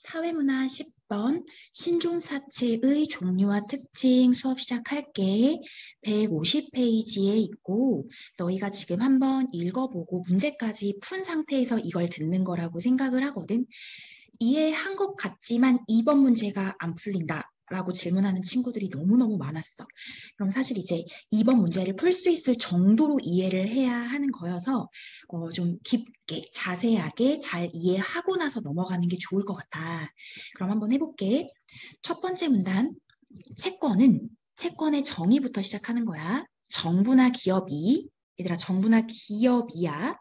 사회문화 10번 신종사체의 종류와 특징 수업 시작할게. 150페이지에 있고 너희가 지금 한번 읽어보고 문제까지 푼 상태에서 이걸 듣는 거라고 생각을 하거든. 이해한 것 같지만 2번 문제가 안 풀린다 라고 질문하는 친구들이 너무너무 많았어. 그럼 사실 이제 2번 문제를 풀 수 있을 정도로 이해를 해야 하는 거여서 좀 깊게 자세하게 잘 이해하고 나서 넘어가는 게 좋을 것 같아. 그럼 한번 해볼게. 첫 번째 문단, 채권의 정의부터 시작하는 거야. 정부나 기업이, 얘들아 정부나 기업이야,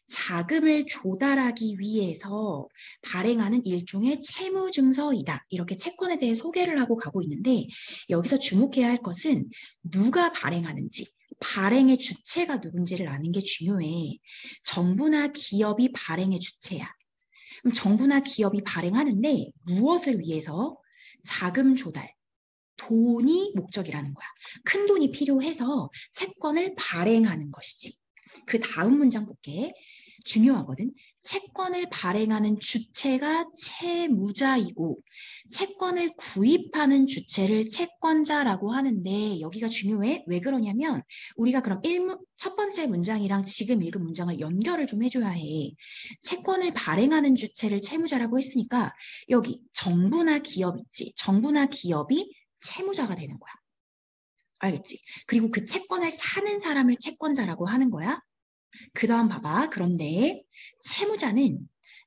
자금을 조달하기 위해서 발행하는 일종의 채무증서이다. 이렇게 채권에 대해 소개를 하고 가고 있는데 여기서 주목해야 할 것은 누가 발행하는지, 발행의 주체가 누군지를 아는 게 중요해. 정부나 기업이 발행의 주체야. 그럼 정부나 기업이 발행하는데 무엇을 위해서? 자금 조달. 돈이 목적이라는 거야. 큰 돈이 필요해서 채권을 발행하는 것이지. 그 다음 문장 볼게. 중요하거든. 채권을 발행하는 주체가 채무자이고 채권을 구입하는 주체를 채권자라고 하는데 여기가 중요해. 왜 그러냐면 우리가 그럼 첫 번째 문장이랑 지금 읽은 문장을 연결을 좀 해줘야 해. 채권을 발행하는 주체를 채무자라고 했으니까 여기 정부나 기업 있지. 정부나 기업이 채무자가 되는 거야. 알겠지? 그리고 그 채권을 사는 사람을 채권자라고 하는 거야. 그 다음 봐봐. 그런데 채무자는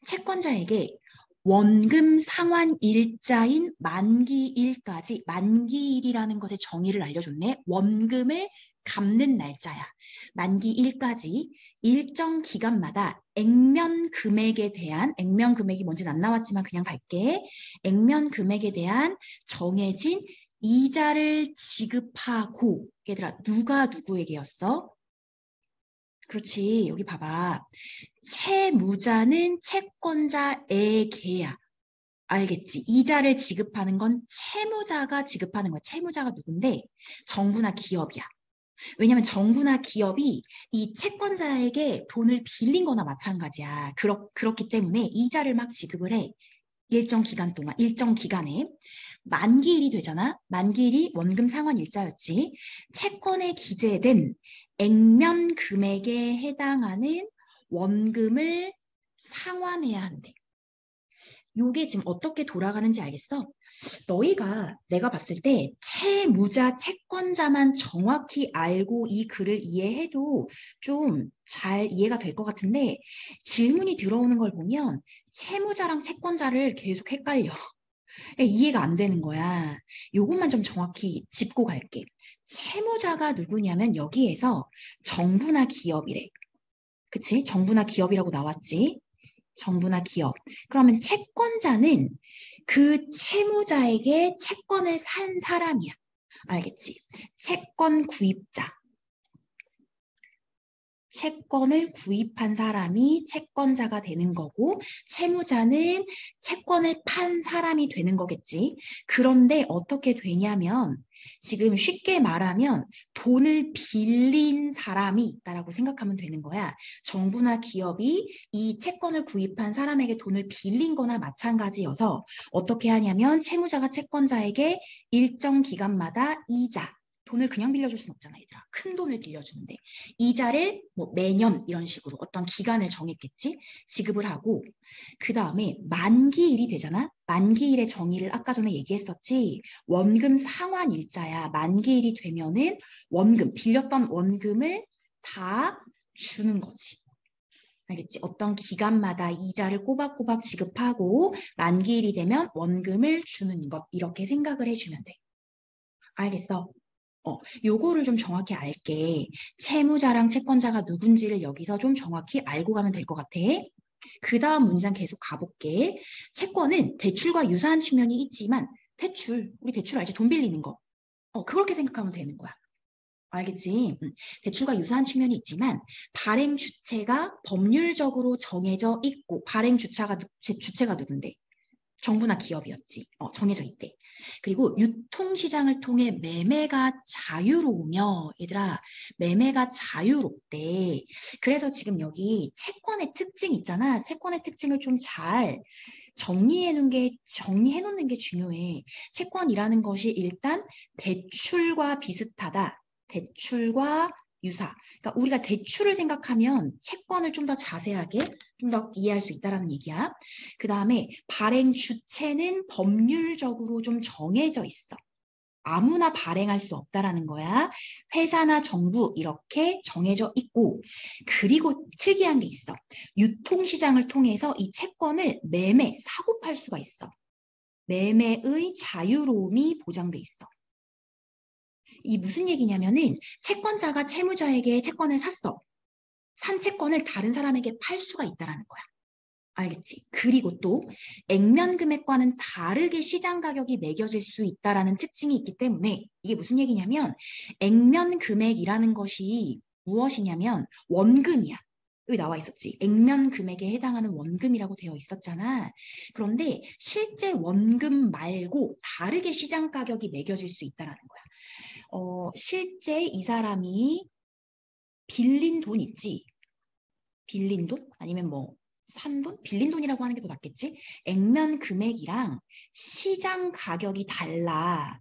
채권자에게 원금 상환 일자인 만기일까지, 만기일이라는 것의 정의를 알려줬네. 원금을 갚는 날짜야. 만기일까지 일정 기간마다 액면 금액에 대한, 액면 금액이 뭔지는 안 나왔지만 그냥 갈게. 액면 금액에 대한 정해진 이자를 지급하고, 얘들아 누가 누구에게였어? 그렇지. 여기 봐봐. 채무자는 채권자에게야. 알겠지? 이자를 지급하는 건 채무자가 지급하는 거야. 채무자가 누군데? 정부나 기업이야. 왜냐하면 정부나 기업이 이 채권자에게 돈을 빌린 거나 마찬가지야. 그렇기 때문에 이자를 막 지급을 해. 일정 기간 동안, 일정 기간에. 만기일이 되잖아. 만기일이 원금 상환 일자였지. 채권에 기재된 액면 금액에 해당하는 원금을 상환해야 한대. 요게 지금 어떻게 돌아가는지 알겠어? 너희가 내가 봤을 때 채무자, 채권자만 정확히 알고 이 글을 이해해도 좀 잘 이해가 될 것 같은데 질문이 들어오는 걸 보면 채무자랑 채권자를 계속 헷갈려. 이해가 안 되는 거야. 요것만 좀 정확히 짚고 갈게. 채무자가 누구냐면 여기에서 정부나 기업이래. 그치? 정부나 기업이라고 나왔지? 정부나 기업. 그러면 채권자는 그 채무자에게 채권을 산 사람이야. 알겠지? 채권 구입자. 채권을 구입한 사람이 채권자가 되는 거고 채무자는 채권을 판 사람이 되는 거겠지. 그런데 어떻게 되냐면 지금 쉽게 말하면 돈을 빌린 사람이 있다라고 생각하면 되는 거야. 정부나 기업이 이 채권을 구입한 사람에게 돈을 빌린 거나 마찬가지여서 어떻게 하냐면 채무자가 채권자에게 일정 기간마다 이자, 돈을 그냥 빌려줄 순 없잖아, 얘들아. 큰 돈을 빌려주는데. 이자를 뭐 매년 이런 식으로 어떤 기간을 정했겠지? 지급을 하고 그 다음에 만기일이 되잖아? 만기일의 정의를 아까 전에 얘기했었지? 원금 상환 일자야. 만기일이 되면은 원금, 빌렸던 원금을 다 주는 거지. 알겠지? 어떤 기간마다 이자를 꼬박꼬박 지급하고 만기일이 되면 원금을 주는 것. 이렇게 생각을 해주면 돼. 알겠어? 요거를 좀 정확히 알게. 채무자랑 채권자가 누군지를 여기서 좀 정확히 알고 가면 될 것 같아. 그 다음 문장 계속 가볼게. 채권은 대출과 유사한 측면이 있지만, 우리 대출 알지? 돈 빌리는 거. 그렇게 생각하면 되는 거야. 알겠지? 대출과 유사한 측면이 있지만, 발행 주체가 법률적으로 정해져 있고, 발행 주체가 누군데? 정부나 기업이었지. 정해져 있대. 그리고 유통시장을 통해 매매가 자유로우며, 얘들아, 매매가 자유롭대. 그래서 지금 여기 채권의 특징 있잖아. 채권의 특징을 좀 잘 정리해 놓는 게 중요해. 채권이라는 것이 일단 대출과 비슷하다. 대출과 유사. 그러니까 우리가 대출을 생각하면 채권을 좀 더 자세하게 좀 더 이해할 수 있다라는 얘기야. 그 다음에 발행 주체는 법률적으로 좀 정해져 있어. 아무나 발행할 수 없다라는 거야. 회사나 정부 이렇게 정해져 있고, 그리고 특이한 게 있어. 유통시장을 통해서 이 채권을 매매, 사고 팔 수가 있어. 매매의 자유로움이 보장돼 있어. 이 무슨 얘기냐면은 채권자가 채무자에게 채권을 샀어. 산 채권을 다른 사람에게 팔 수가 있다라는 거야. 알겠지? 그리고 또 액면 금액과는 다르게 시장 가격이 매겨질 수 있다라는 특징이 있기 때문에 이게 무슨 얘기냐면 액면 금액이라는 것이 무엇이냐면 원금이야. 여기 나와 있었지. 액면 금액에 해당하는 원금이라고 되어 있었잖아. 그런데 실제 원금 말고 다르게 시장 가격이 매겨질 수 있다라는 거야. 실제 이 사람이 빌린 돈 있지? 빌린 돈? 아니면 뭐 산 돈? 빌린 돈이라고 하는 게 더 낫겠지? 액면 금액이랑 시장 가격이 달라.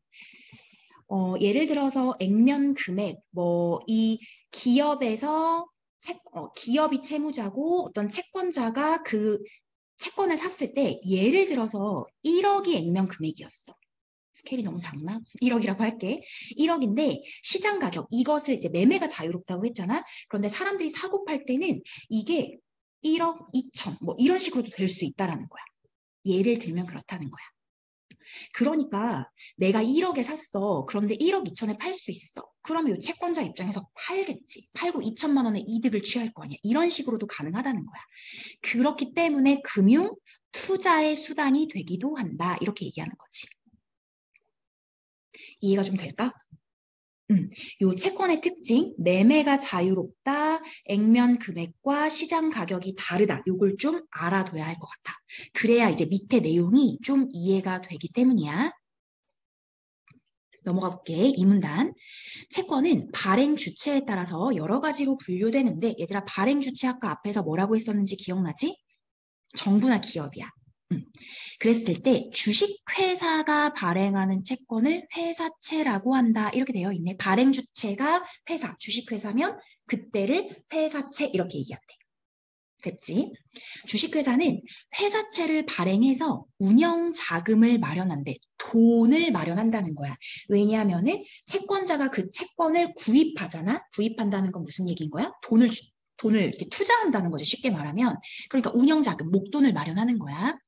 예를 들어서 액면 금액, 뭐 이 기업에서 기업이 채무자고 어떤 채권자가 그 채권을 샀을 때 예를 들어서 1억이 액면 금액이었어. 스케일이 너무 작나? 1억이라고 할게. 1억인데 시장 가격, 이것을 이제 매매가 자유롭다고 했잖아. 그런데 사람들이 사고 팔 때는 이게 1억 2천 뭐 이런 식으로도 될 수 있다라는 거야. 예를 들면 그렇다는 거야. 그러니까 내가 1억에 샀어. 그런데 1억 2천에 팔 수 있어. 그러면 이 채권자 입장에서 팔겠지. 팔고 2천만 원의 이득을 취할 거 아니야. 이런 식으로도 가능하다는 거야. 그렇기 때문에 금융 투자의 수단이 되기도 한다. 이렇게 얘기하는 거지. 이해가 좀 될까? 요 채권의 특징, 매매가 자유롭다, 액면 금액과 시장 가격이 다르다. 요걸 좀 알아둬야 할 것 같아. 그래야 이제 밑에 내용이 좀 이해가 되기 때문이야. 넘어가 볼게. 이 문단. 채권은 발행 주체에 따라서 여러 가지로 분류되는데 얘들아 발행 주체 아까 앞에서 뭐라고 했었는지 기억나지? 정부나 기업이야. 그랬을 때 주식회사가 발행하는 채권을 회사채라고 한다. 이렇게 되어 있네. 발행 주체가 회사, 주식회사면 그때를 회사채 이렇게 얘기한대. 됐지? 주식회사는 회사채를 발행해서 운영 자금을 마련한대. 돈을 마련한다는 거야. 왜냐하면은 채권자가 그 채권을 구입하잖아. 구입한다는 건 무슨 얘기인 거야? 돈을 이렇게 투자한다는 거지. 쉽게 말하면. 그러니까 운영 자금, 목돈을 마련하는 거야.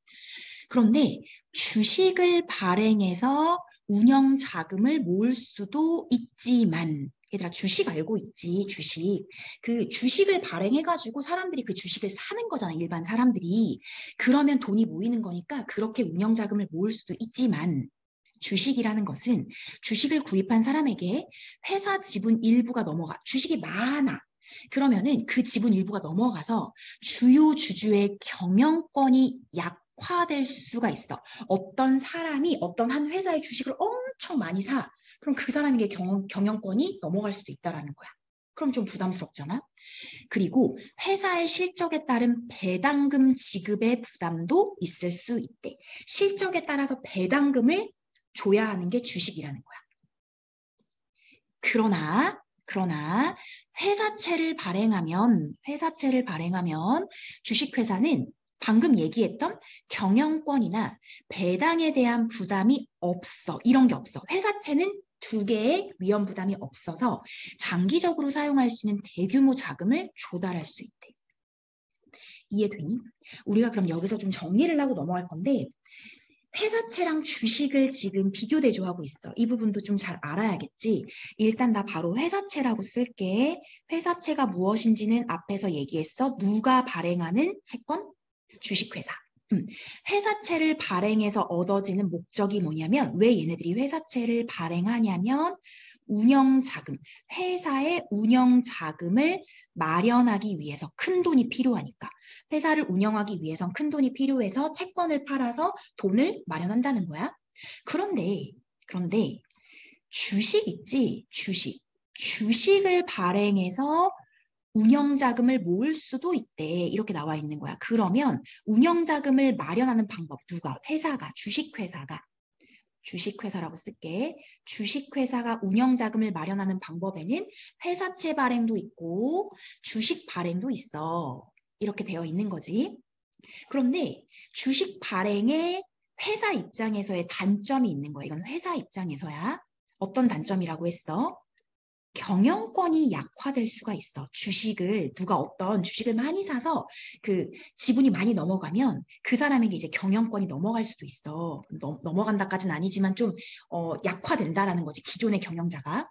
그런데 주식을 발행해서 운영 자금을 모을 수도 있지만 얘들아 주식 알고 있지 주식 그 주식을 발행해가지고 사람들이 그 주식을 사는 거잖아 일반 사람들이 그러면 돈이 모이는 거니까 그렇게 운영 자금을 모을 수도 있지만 주식이라는 것은 주식을 구입한 사람에게 회사 지분 일부가 넘어가 주식이 많아 그러면은 그 지분 일부가 넘어가서 주요 주주의 경영권이 약화될 수가 있어. 어떤 사람이 어떤 한 회사의 주식을 엄청 많이 사. 그럼 그 사람에게 경영권이 넘어갈 수도 있다라는 거야. 그럼 좀 부담스럽잖아. 그리고 회사의 실적에 따른 배당금 지급의 부담도 있을 수 있대. 실적에 따라서 배당금을 줘야 하는 게 주식이라는 거야. 그러나 회사채를 발행하면 주식회사는 방금 얘기했던 경영권이나 배당에 대한 부담이 없어. 이런 게 없어. 회사채는 두 개의 위험 부담이 없어서 장기적으로 사용할 수 있는 대규모 자금을 조달할 수 있대. 이해되니? 우리가 그럼 여기서 좀 정리를 하고 넘어갈 건데 회사채랑 주식을 지금 비교 대조하고 있어. 이 부분도 좀 잘 알아야겠지. 일단 나 바로 회사채라고 쓸게. 회사채가 무엇인지는 앞에서 얘기했어. 누가 발행하는 채권? 주식회사. 회사채를 발행해서 얻어지는 목적이 뭐냐면 왜 얘네들이 회사채를 발행하냐면 운영자금, 회사의 운영자금을 마련하기 위해서 큰 돈이 필요하니까 회사를 운영하기 위해선 큰 돈이 필요해서 채권을 팔아서 돈을 마련한다는 거야. 그런데 주식 있지? 주식을 발행해서 운영자금을 모을 수도 있대. 이렇게 나와 있는 거야. 그러면 운영자금을 마련하는 방법 누가? 회사가, 주식회사라고 쓸게. 주식회사가 운영자금을 마련하는 방법에는 회사채 발행도 있고 주식 발행도 있어. 이렇게 되어 있는 거지. 그런데 주식 발행에 회사 입장에서의 단점이 있는 거야. 이건 회사 입장에서야. 어떤 단점이라고 했어? 경영권이 약화될 수가 있어. 누가 어떤 주식을 많이 사서 그 지분이 많이 넘어가면 그 사람에게 이제 경영권이 넘어갈 수도 있어. 넘어간다까지는 아니지만 좀 약화된다라는 거지. 기존의 경영자가.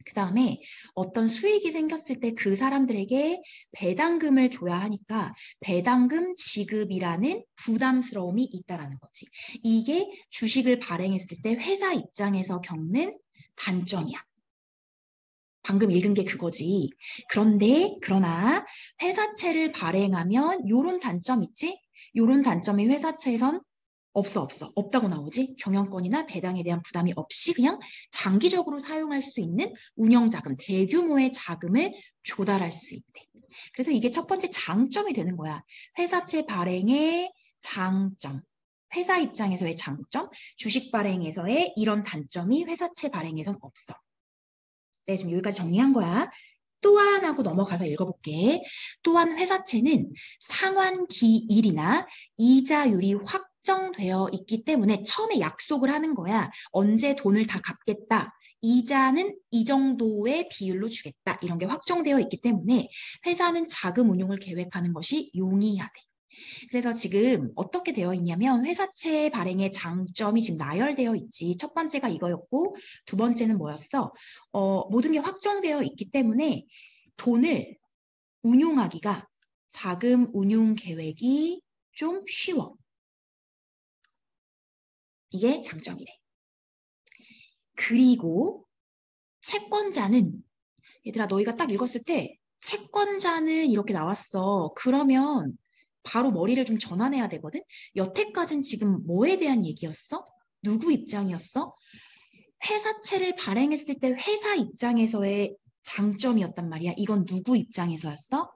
그 다음에 어떤 수익이 생겼을 때 그 사람들에게 배당금을 줘야 하니까 배당금 지급이라는 부담스러움이 있다라는 거지. 이게 주식을 발행했을 때 회사 입장에서 겪는 단점이야. 방금 읽은 게 그거지. 그러나 회사채를 발행하면 요런 단점 있지? 요런 단점이 회사채에선 없다고 나오지. 경영권이나 배당에 대한 부담이 없이 그냥 장기적으로 사용할 수 있는 운영자금, 대규모의 자금을 조달할 수 있대. 그래서 이게 첫 번째 장점이 되는 거야. 회사채 발행의 장점. 회사 입장에서의 장점, 주식 발행에서의 이런 단점이 회사채 발행에선 없어. 네, 지금 여기까지 정리한 거야. 또한 하고 넘어가서 읽어볼게. 또한 회사채는 상환기일이나 이자율이 확정되어 있기 때문에 처음에 약속을 하는 거야. 언제 돈을 다 갚겠다. 이자는 이 정도의 비율로 주겠다. 이런 게 확정되어 있기 때문에 회사는 자금 운용을 계획하는 것이 용이하대. 그래서 지금 어떻게 되어 있냐면 회사채 발행의 장점이 지금 나열되어 있지. 첫 번째가 이거였고 두 번째는 뭐였어? 모든 게 확정되어 있기 때문에 돈을 운용하기가 자금 운용 계획이 좀 쉬워. 이게 장점이래. 그리고 채권자는 얘들아 너희가 딱 읽었을 때 채권자는 이렇게 나왔어. 그러면 바로 머리를 좀 전환해야 되거든. 여태까지는 지금 뭐에 대한 얘기였어? 누구 입장이었어? 회사채를 발행했을 때 회사 입장에서의 장점이었단 말이야. 이건 누구 입장에서였어?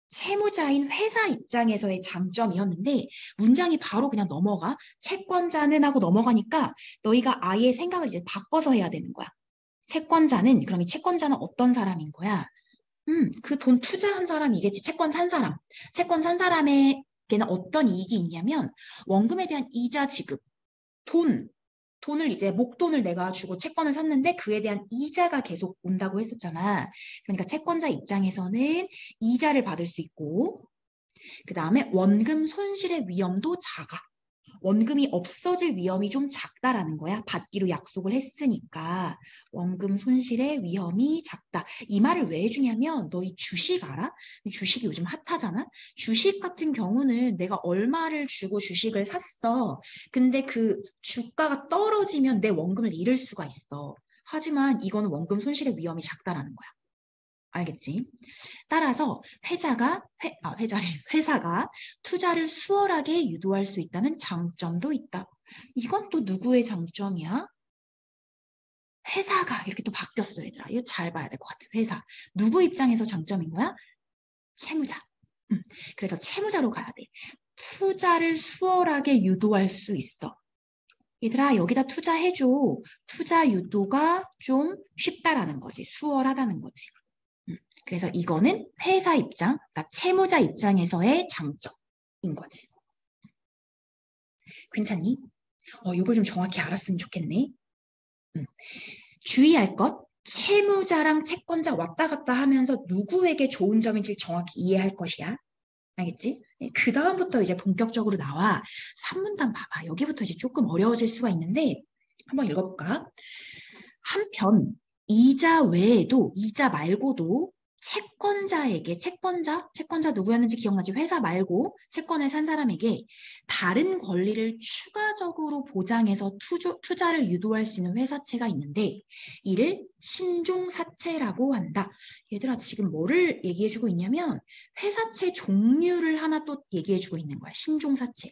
채무자인 회사 입장에서의 장점이었는데 문장이 바로 그냥 넘어가. 채권자는 하고 넘어가니까 너희가 아예 생각을 이제 바꿔서 해야 되는 거야. 그럼 이 채권자는 어떤 사람인 거야? 그 돈 투자한 사람이겠지. 채권 산 사람에게는 어떤 이익이 있냐면 원금에 대한 이자 지급, 돈을 이제 목돈을 내가 주고 채권을 샀는데 그에 대한 이자가 계속 온다고 했었잖아. 그러니까 채권자 입장에서는 이자를 받을 수 있고 그 다음에 원금 손실의 위험도 작아. 원금이 없어질 위험이 좀 작다라는 거야. 받기로 약속을 했으니까 원금 손실의 위험이 작다. 이 말을 왜 해주냐면 너희 주식 알아? 주식이 요즘 핫하잖아. 주식 같은 경우는 내가 얼마를 주고 주식을 샀어. 근데 그 주가가 떨어지면 내 원금을 잃을 수가 있어. 하지만 이거는 원금 손실의 위험이 작다라는 거야. 알겠지? 따라서 회사가 투자를 수월하게 유도할 수 있다는 장점도 있다. 이건 또 누구의 장점이야? 회사가 이렇게 또 바뀌었어, 얘들아. 이거 잘 봐야 될 것 같아. 회사. 누구 입장에서 장점인 거야? 채무자. 그래서 채무자로 가야 돼. 투자를 수월하게 유도할 수 있어. 얘들아, 여기다 투자해줘. 투자 유도가 좀 쉽다라는 거지. 수월하다는 거지. 그래서 이거는 회사 입장, 그러니까 채무자 입장에서의 장점인 거지. 괜찮니? 이걸 좀 정확히 알았으면 좋겠네. 주의할 것, 채무자랑 채권자 왔다 갔다 하면서 누구에게 좋은 점인지 정확히 이해할 것이야. 알겠지? 그 다음부터 이제 본격적으로 나와. 산문단 봐봐. 여기부터 이제 조금 어려워질 수가 있는데 한번 읽어볼까? 한편 이자 말고도 채권자 누구였는지 기억나지? 회사 말고 채권을 산 사람에게 다른 권리를 추가적으로 보장해서 투자를 유도할 수 있는 회사채가 있는데 이를 신종사채라고 한다. 얘들아 지금 뭐를 얘기해주고 있냐면 회사채 종류를 하나 또 얘기해주고 있는 거야. 신종사채.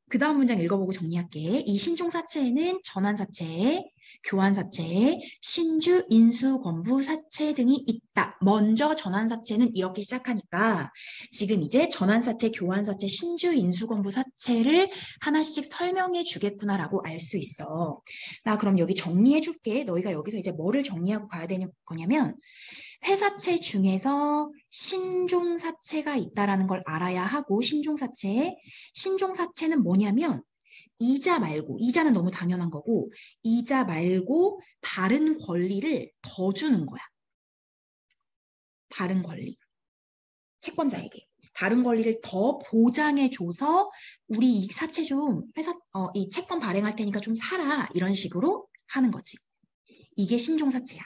그 다음 문장 읽어보고 정리할게. 이 신종사체에는 전환사체, 교환사체, 신주, 인수, 권부, 사체 등이 있다. 먼저 전환사체는 이렇게 시작하니까 지금 이제 전환사체, 교환사체, 신주, 인수, 권부, 사체를 하나씩 설명해 주겠구나라고 알 수 있어. 나 그럼 여기 정리해 줄게. 너희가 여기서 이제 뭐를 정리하고 가야 되는 거냐면 회사체 중에서 신종사체가 있다라는 걸 알아야 하고 신종사체는 뭐냐면 이자 말고, 이자는 너무 당연한 거고 이자 말고 다른 권리를 더 주는 거야. 다른 권리. 채권자에게. 다른 권리를 더 보장해줘서 우리 이 사채 좀 이 채권 발행할 테니까 좀 사라. 이런 식으로 하는 거지. 이게 신종사채야.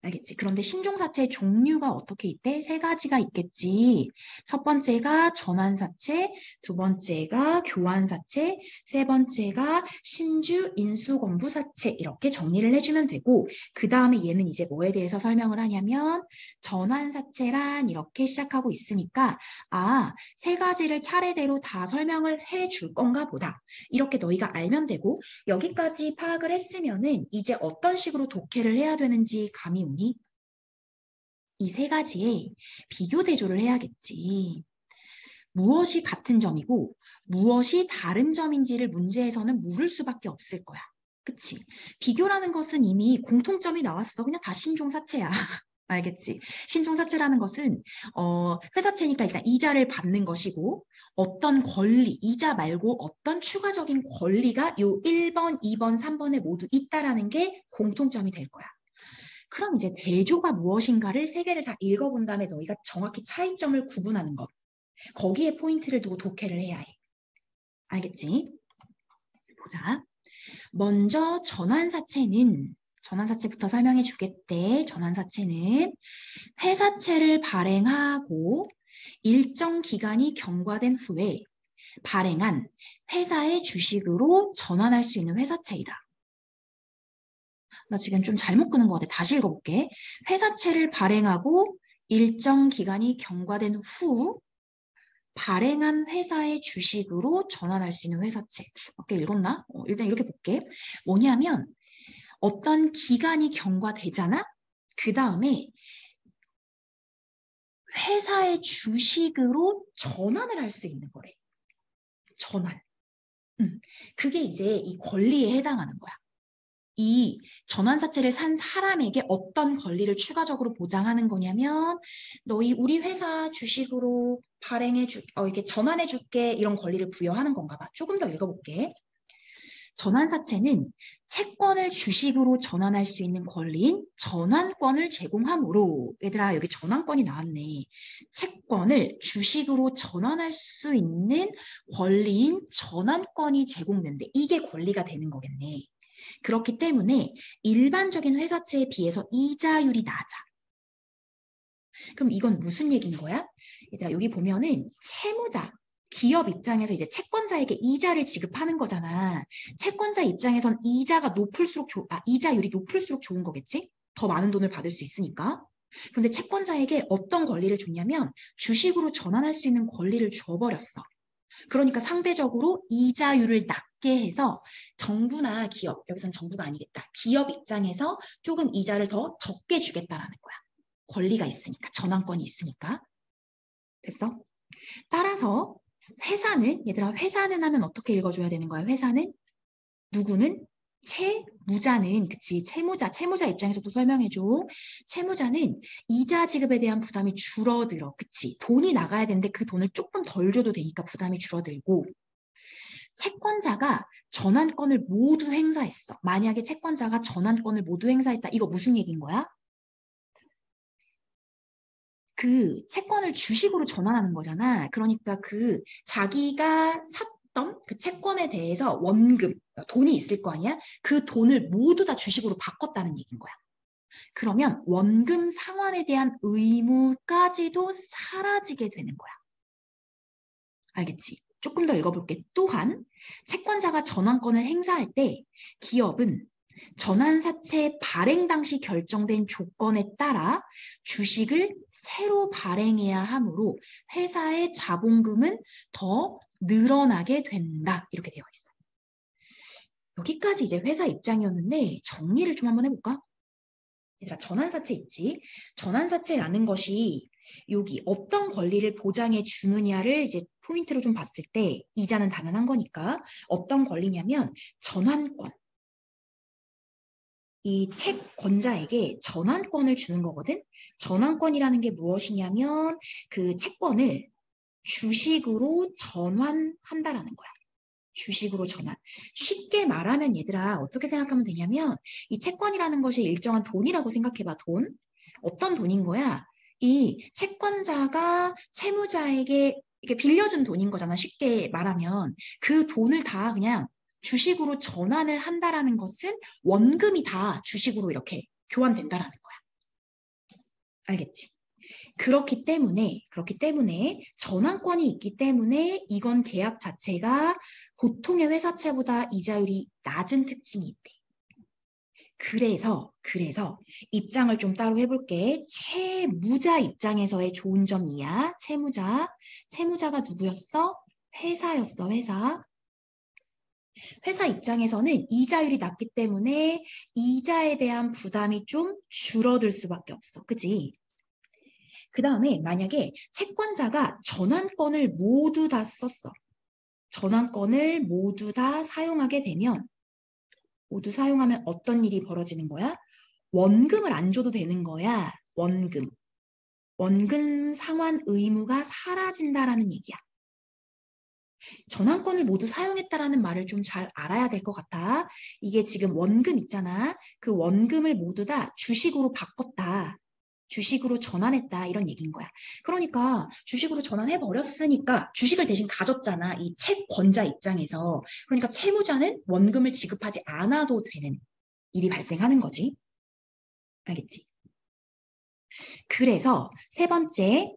알겠지? 그런데 신종사체의 종류가 어떻게 있대? 세 가지가 있겠지. 첫 번째가 전환사체, 두 번째가 교환사체, 세 번째가 신주, 인수, 권부사체 이렇게 정리를 해주면 되고 그 다음에 얘는 이제 뭐에 대해서 설명을 하냐면 전환사체란 이렇게 시작하고 있으니까 세 가지를 차례대로 다 설명을 해줄 건가 보다. 이렇게 너희가 알면 되고 여기까지 파악을 했으면은 이제 어떤 식으로 독해를 해야 되는지 감이 오니? 이 세 가지에 비교 대조를 해야겠지. 무엇이 같은 점이고 무엇이 다른 점인지를 문제에서는 물을 수밖에 없을 거야. 그치? 비교라는 것은 이미 공통점이 나왔어. 그냥 다 신종사체야. 알겠지? 신종사체라는 것은 회사채니까 일단 이자를 받는 것이고 어떤 권리, 이자 말고 어떤 추가적인 권리가 요 1번, 2번, 3번에 모두 있다라는 게 공통점이 될 거야. 그럼 이제 대조가 무엇인가를 세 개를 다 읽어본 다음에 너희가 정확히 차이점을 구분하는 것. 거기에 포인트를 두고 독해를 해야 해. 알겠지? 보자. 먼저 전환사체부터 설명해 주겠대. 전환사체는 회사채를 발행하고 일정 기간이 경과된 후에 발행한 회사의 주식으로 전환할 수 있는 회사채이다. 나 지금 좀 잘못 끄는 것 같아. 다시 읽어볼게. 회사채를 발행하고 일정 기간이 경과된 후 발행한 회사의 주식으로 전환할 수 있는 회사채. 어떻게 읽었나? 일단 이렇게 볼게. 뭐냐면 어떤 기간이 경과되잖아? 그 다음에 회사의 주식으로 전환을 할 수 있는 거래. 전환. 그게 이제 이 권리에 해당하는 거야. 이 전환사채를 산 사람에게 어떤 권리를 추가적으로 보장하는 거냐면 너희 우리 회사 주식으로 이렇게 전환해 줄게 이런 권리를 부여하는 건가 봐. 조금 더 읽어볼게. 전환사채는 채권을 주식으로 전환할 수 있는 권리인 전환권을 제공하므로 얘들아 여기 전환권이 나왔네. 채권을 주식으로 전환할 수 있는 권리인 전환권이 제공된대. 이게 권리가 되는 거겠네. 그렇기 때문에 일반적인 회사채에 비해서 이자율이 낮아. 그럼 이건 무슨 얘기인 거야? 얘들아 여기 보면은 채무자, 기업 입장에서 이제 채권자에게 이자를 지급하는 거잖아. 채권자 입장에선 이자율이 높을수록 좋은 거겠지? 더 많은 돈을 받을 수 있으니까. 그런데 채권자에게 어떤 권리를 줬냐면 주식으로 전환할 수 있는 권리를 줘버렸어. 그러니까 상대적으로 이자율을 낮게 해서 정부나 기업, 여기서는 정부가 아니겠다. 기업 입장에서 조금 이자를 더 적게 주겠다라는 거야. 권리가 있으니까, 전환권이 있으니까. 됐어? 따라서 회사는 하면 어떻게 읽어줘야 되는 거야? 회사는 누구는? 채무자는, 그치? 채무자 입장에서도 설명해줘. 채무자는 이자 지급에 대한 부담이 줄어들어. 그치? 돈이 나가야 되는데 그 돈을 조금 덜 줘도 되니까 부담이 줄어들고, 채권자가 전환권을 모두 행사했어. 만약에 채권자가 전환권을 모두 행사했다. 이거 무슨 얘기인 거야? 그 채권을 주식으로 전환하는 거잖아. 그러니까 자기가 샀던 그 채권에 대해서 원금, 돈이 있을 거 아니야? 그 돈을 모두 다 주식으로 바꿨다는 얘기인 거야. 그러면 원금 상환에 대한 의무까지도 사라지게 되는 거야. 알겠지? 조금 더 읽어볼게. 또한 채권자가 전환권을 행사할 때 기업은 전환사채 발행 당시 결정된 조건에 따라 주식을 새로 발행해야 하므로 회사의 자본금은 더 늘어나게 된다. 이렇게 되어 있어요. 여기까지 이제 회사 입장이었는데 정리를 좀 한번 해볼까? 얘들아, 전환사채 있지? 전환사채라는 것이 여기 어떤 권리를 보장해 주느냐를 이제 포인트로 좀 봤을 때 이자는 당연한 거니까 어떤 권리냐면 전환권. 이 채권자에게 전환권을 주는 거거든. 전환권이라는 게 무엇이냐면 그 채권을 주식으로 전환한다라는 거야. 주식으로 전환. 쉽게 말하면 얘들아 어떻게 생각하면 되냐면 이 채권이라는 것이 일정한 돈이라고 생각해봐. 돈. 어떤 돈인 거야? 이 채권자가 채무자에게 이렇게 빌려준 돈인 거잖아. 쉽게 말하면 그 돈을 다 그냥 주식으로 전환을 한다라는 것은 원금이 다 주식으로 이렇게 교환된다라는 거야. 알겠지? 그렇기 때문에 전환권이 있기 때문에 이건 계약 자체가 보통의 회사채보다 이자율이 낮은 특징이 있대. 그래서 입장을 좀 따로 해볼게. 채무자 입장에서의 좋은 점이야. 채무자가 누구였어? 회사였어, 회사. 회사 입장에서는 이자율이 낮기 때문에 이자에 대한 부담이 좀 줄어들 수밖에 없어. 그치? 그 다음에 만약에 채권자가 전환권을 모두 다 썼어. 전환권을 모두 다 사용하게 되면 모두 사용하면 어떤 일이 벌어지는 거야? 원금을 안 줘도 되는 거야. 원금. 원금 상환 의무가 사라진다라는 얘기야. 전환권을 모두 사용했다라는 말을 좀 잘 알아야 될 것 같아. 이게 지금 원금 있잖아. 그 원금을 모두 다 주식으로 바꿨다. 주식으로 전환했다 이런 얘기인 거야. 그러니까 주식으로 전환해 버렸으니까 주식을 대신 가졌잖아. 이 채권자 입장에서. 그러니까 채무자는 원금을 지급하지 않아도 되는 일이 발생하는 거지. 알겠지? 그래서 세 번째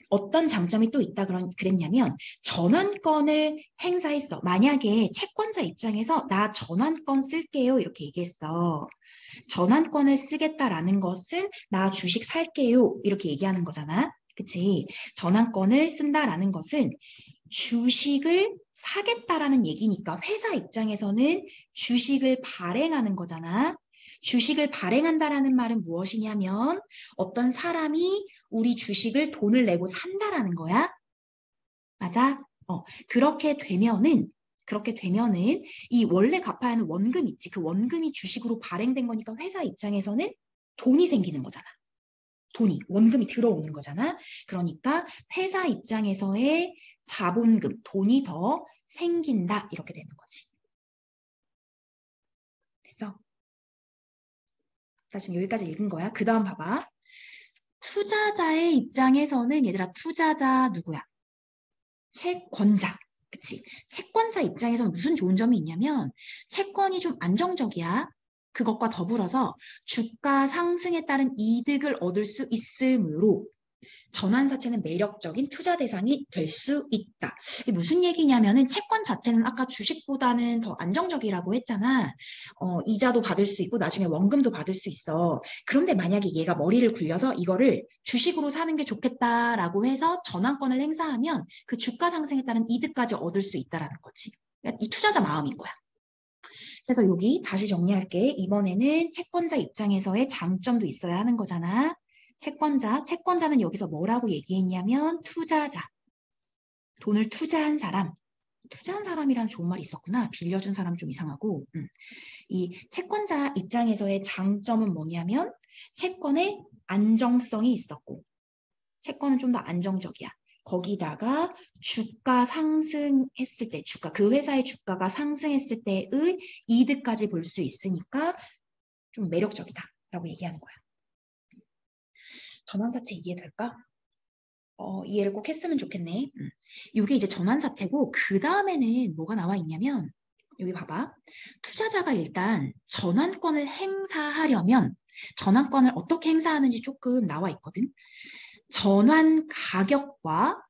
어떤 장점이 또 있다 그랬냐면 전환권을 행사했어. 만약에 채권자 입장에서 나 전환권 쓸게요 이렇게 얘기했어. 전환권을 쓰겠다라는 것은 나 주식 살게요 이렇게 얘기하는 거잖아. 그치? 전환권을 쓴다라는 것은 주식을 사겠다라는 얘기니까 회사 입장에서는 주식을 발행하는 거잖아. 주식을 발행한다라는 말은 무엇이냐면 어떤 사람이 우리 주식을 돈을 내고 산다라는 거야. 맞아? 그렇게 되면은 이 원래 갚아야 하는 원금 있지. 그 원금이 주식으로 발행된 거니까 회사 입장에서는 돈이 생기는 거잖아. 원금이 들어오는 거잖아. 그러니까 회사 입장에서의 자본금, 돈이 더 생긴다. 이렇게 되는 거지. 됐어? 나 지금 여기까지 읽은 거야. 그 다음 봐봐. 투자자의 입장에서는 얘들아 투자자 누구야? 채권자. 그치? 채권자 입장에서는 무슨 좋은 점이 있냐면 채권이 좀 안정적이야. 그것과 더불어서 주가 상승에 따른 이득을 얻을 수 있으므로 전환사채는 매력적인 투자 대상이 될 수 있다. 이게 무슨 얘기냐면은 채권 자체는 아까 주식보다는 더 안정적이라고 했잖아. 이자도 받을 수 있고 나중에 원금도 받을 수 있어. 그런데 만약에 얘가 머리를 굴려서 이거를 주식으로 사는 게 좋겠다라고 해서 전환권을 행사하면 그 주가 상승에 따른 이득까지 얻을 수 있다라는 거지. 이 투자자 마음인 거야. 그래서 여기 다시 정리할게. 이번에는 채권자 입장에서의 장점도 있어야 하는 거잖아. 채권자는 여기서 뭐라고 얘기했냐면 투자자. 돈을 투자한 사람이라는 좋은 말이 있었구나. 빌려준 사람 좀 이상하고. 이 채권자 입장에서의 장점은 뭐냐면 채권의 안정성이 있었고 채권은 좀 더 안정적이야. 거기다가 주가 상승했을 때, 그 회사의 주가가 상승했을 때의 이득까지 볼 수 있으니까 좀 매력적이다라고 얘기하는 거야. 전환사채 이해될까? 이해를 꼭 했으면 좋겠네. 이게 이제 전환사채고 그 다음에는 뭐가 나와 있냐면 여기 봐봐. 투자자가 일단 전환권을 행사하려면 전환권을 어떻게 행사하는지 조금 나와 있거든. 전환 가격과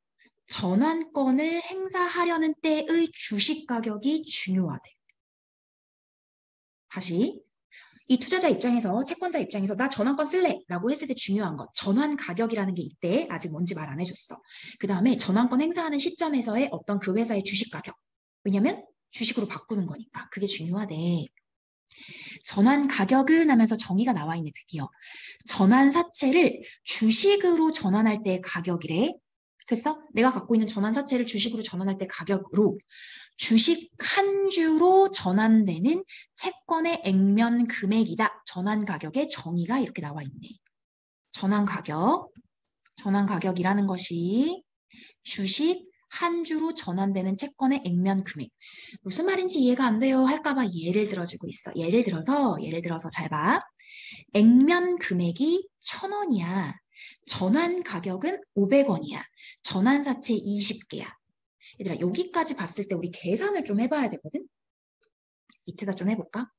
전환권을 행사하려는 때의 주식 가격이 중요하대. 다시. 이 투자자 입장에서, 채권자 입장에서 나 전환권 쓸래 라고 했을 때 중요한 것. 전환 가격이라는 게 이때 아직 뭔지 말 안 해줬어. 그 다음에 전환권 행사하는 시점에서의 어떤 그 회사의 주식 가격. 왜냐면 주식으로 바꾸는 거니까. 그게 중요하대. 전환 가격은 하면서 정의가 나와 있네, 드디어. 전환 사채를 주식으로 전환할 때의 가격이래. 그래서 내가 갖고 있는 전환 사채를 주식으로 전환할 때 가격으로 주식 한 주로 전환되는 채권의 액면 금액이다. 전환 가격의 정의가 이렇게 나와 있네. 전환 가격이라는 것이 주식 한 주로 전환되는 채권의 액면 금액. 무슨 말인지 이해가 안 돼요 할까봐 예를 들어주고 있어. 예를 들어서 잘 봐. 액면 금액이 1,000원이야. 전환 가격은 500원이야. 전환 사채 20개야. 얘들아, 여기까지 봤을 때 우리 계산을 좀 해봐야 되거든? 밑에다 좀 해볼까?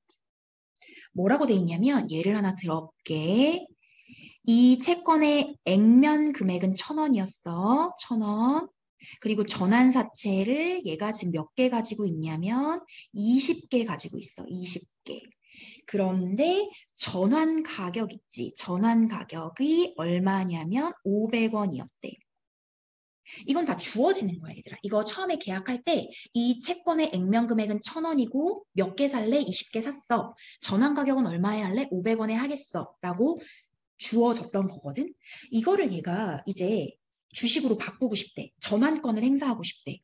뭐라고 돼 있냐면, 예를 하나 들어볼게. 이 채권의 액면 금액은 1,000원이었어. 1,000원. 그리고 전환사채를 얘가 지금 몇 개 가지고 있냐면 20개 가지고 있어. 20개. 그런데 전환 가격 있지. 전환 가격이 얼마냐면 500원이었대. 이건 다 주어지는 거야, 얘들아. 이거 처음에 계약할 때 이 채권의 액면 금액은 1,000원이고 몇 개 살래? 20개 샀어. 전환 가격은 얼마에 할래? 500원에 하겠어. 라고 주어졌던 거거든. 이거를 얘가 이제 주식으로 바꾸고 싶대. 전환권을 행사하고 싶대.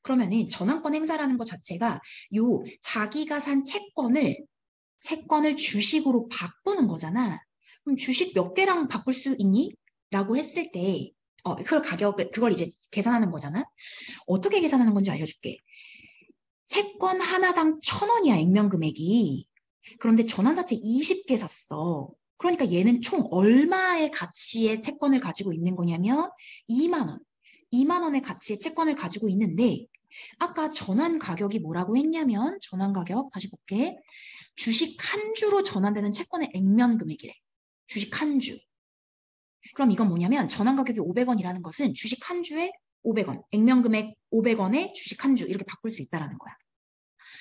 그러면은 전환권 행사라는 것 자체가 요 자기가 산 채권을 주식으로 바꾸는 거잖아. 그럼 주식 몇 개랑 바꿀 수 있니? 라고 했을 때 그걸 이제 계산하는 거잖아. 어떻게 계산하는 건지 알려줄게. 채권 하나당 1,000원이야, 액면 금액이. 그런데 전환사채 20개 샀어. 그러니까 얘는 총 얼마의 가치의 채권을 가지고 있는 거냐면 2만 원. 2만 원의 가치의 채권을 가지고 있는데 아까 전환 가격이 뭐라고 했냐면 전환 가격 다시 볼게. 주식 한 주로 전환되는 채권의 액면 금액이래. 주식 한 주. 그럼 이건 뭐냐면 전환 가격이 500원이라는 것은 주식 한 주에 500원, 액면 금액 500원에 주식 한 주 이렇게 바꿀 수 있다는 거야.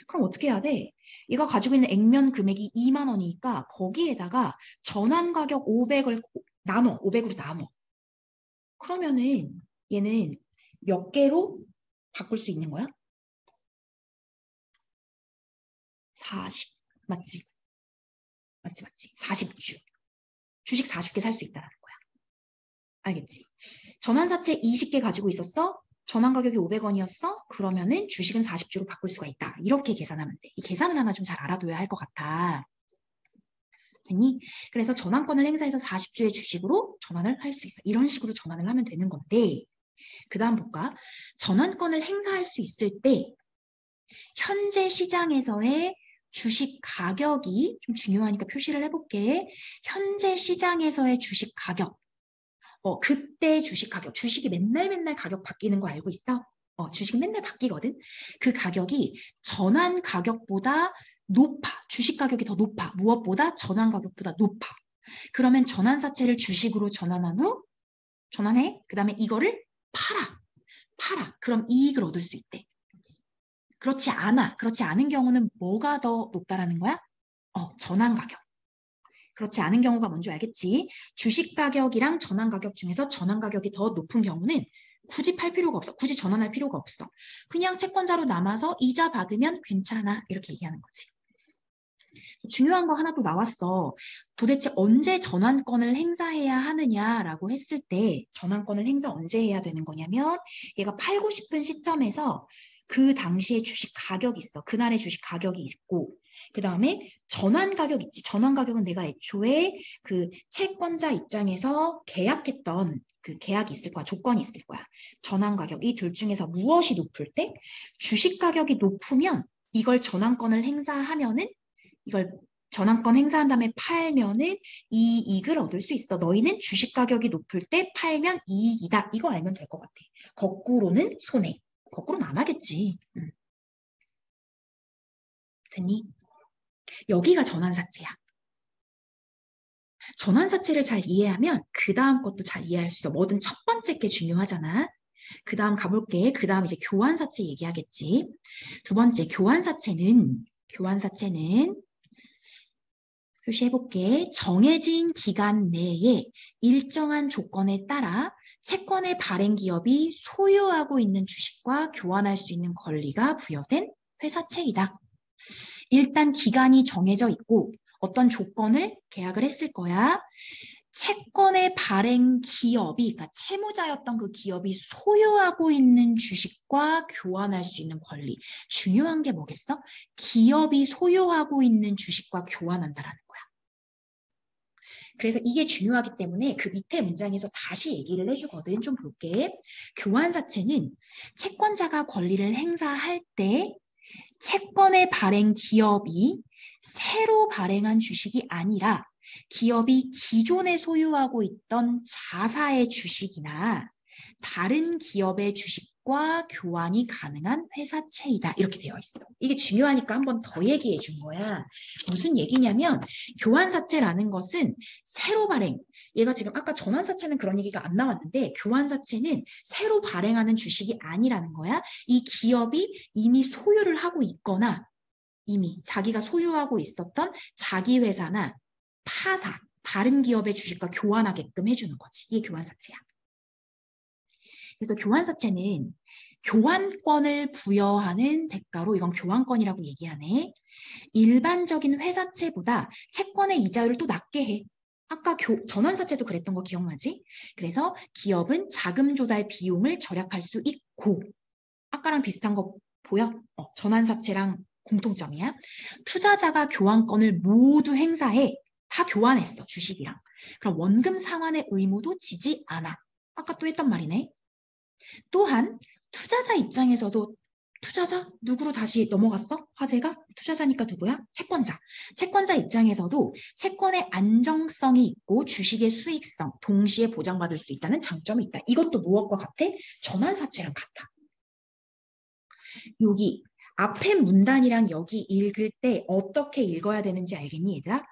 그럼 어떻게 해야 돼? 얘가 가지고 있는 액면 금액이 2만 원이니까 거기에다가 전환 가격 500을 나눠, 500으로 나눠. 그러면은 얘는 몇 개로 바꿀 수 있는 거야? 40. 맞지? 맞지. 40주. 주식 40개 살 수 있다는 거야. 알겠지? 전환사채 20개 가지고 있었어? 전환 가격이 500원이었어? 그러면은 주식은 40주로 바꿀 수가 있다. 이렇게 계산하면 돼. 이 계산을 하나 좀 잘 알아둬야 할 것 같아. 됐니? 그래서 전환권을 행사해서 40주의 주식으로 전환을 할 수 있어. 이런 식으로 전환을 하면 되는 건데 그 다음 볼까? 전환권을 행사할 수 있을 때 현재 시장에서의 주식 가격이 좀 중요하니까 표시를 해볼게. 현재 시장에서의 주식 가격. 그때 주식 가격. 주식이 맨날 가격 바뀌는 거 알고 있어? 주식은 맨날 바뀌거든. 그 가격이 전환 가격보다 높아. 주식 가격이 더 높아. 무엇보다 전환 가격보다 높아. 그러면 전환사채를 주식으로 전환한 후 전환해. 그 다음에 이거를 팔아. 그럼 이익을 얻을 수 있대. 그렇지 않은 경우는 뭐가 더 높다라는 거야? 전환 가격. 그렇지 않은 경우가 뭔지 알겠지? 주식 가격이랑 전환 가격 중에서 전환 가격이 더 높은 경우는 굳이 팔 필요가 없어. 굳이 전환할 필요가 없어. 그냥 채권자로 남아서 이자 받으면 괜찮아. 이렇게 얘기하는 거지. 중요한 거 하나 또 나왔어. 도대체 언제 전환권을 행사해야 하느냐라고 했을 때 전환권을 행사 언제 해야 되는 거냐면 얘가 팔고 싶은 시점에서 그 당시에 주식 가격이 있어. 그날의 주식 가격이 있고 그 다음에 전환 가격 있지. 전환 가격은 내가 애초에 그 채권자 입장에서 계약했던 그 계약이 있을 거야. 조건이 있을 거야. 전환 가격 이 둘 중에서 무엇이 높을 때 주식 가격이 높으면 이걸 전환권을 행사하면은 이걸 전환권 행사한 다음에 팔면은 이익을 얻을 수 있어. 너희는 주식 가격이 높을 때 팔면 이익이다. 이거 알면 될 것 같아. 거꾸로는 손해. 거꾸로는 안 하겠지. 됐니? 여기가 전환사채야. 전환사채를 잘 이해하면 그 다음 것도 잘 이해할 수 있어. 뭐든 첫 번째 게 중요하잖아. 그 다음 가볼게. 그 다음 이제 교환사채 얘기하겠지. 두 번째 교환사채는 표시해볼게. 정해진 기간 내에 일정한 조건에 따라 채권의 발행 기업이 소유하고 있는 주식과 교환할 수 있는 권리가 부여된 회사채이다. 일단 기간이 정해져 있고 어떤 조건을 계약을 했을 거야. 채권의 발행 기업이, 그러니까 채무자였던 그 기업이 소유하고 있는 주식과 교환할 수 있는 권리. 중요한 게 뭐겠어? 기업이 소유하고 있는 주식과 교환한다라는 거야. 그래서 이게 중요하기 때문에 그 밑에 문장에서 다시 얘기를 해주거든. 좀 볼게. 교환사채는 채권자가 권리를 행사할 때 채권의 발행 기업이 새로 발행한 주식이 아니라 기업이 기존에 소유하고 있던 자사의 주식이나 다른 기업의 주식과 교환이 가능한 회사채이다. 이렇게 되어 있어. 이게 중요하니까 한 번 더 얘기해 준 거야. 무슨 얘기냐면 교환사채라는 것은 새로 발행, 얘가 지금 아까 전환사채는 그런 얘기가 안 나왔는데 교환사채는 새로 발행하는 주식이 아니라는 거야. 이 기업이 이미 소유를 하고 있거나 이미 자기가 소유하고 있었던 자기 회사나 타사, 다른 기업의 주식과 교환하게끔 해주는 거지. 이게 교환사채야. 그래서 교환사채는 교환권을 부여하는 대가로 이건 교환권이라고 얘기하네. 일반적인 회사채보다 채권의 이자율을 또 낮게 해. 아까 전환사채도 그랬던 거 기억나지? 그래서 기업은 자금 조달 비용을 절약할 수 있고 아까랑 비슷한 거 보여? 전환사채랑 공통점이야. 투자자가 교환권을 모두 행사해. 다 교환했어, 주식이랑. 그럼 원금 상환의 의무도 지지 않아. 아까 또 했던 말이네. 또한 투자자 입장에서도 투자자? 누구로 다시 넘어갔어? 화제가? 투자자니까 누구야? 채권자. 채권자 입장에서도 채권의 안정성이 있고 주식의 수익성 동시에 보장받을 수 있다는 장점이 있다. 이것도 무엇과 같아? 전환사채랑 같아. 여기 앞에 문단이랑 여기 읽을 때 어떻게 읽어야 되는지 알겠니, 얘들아?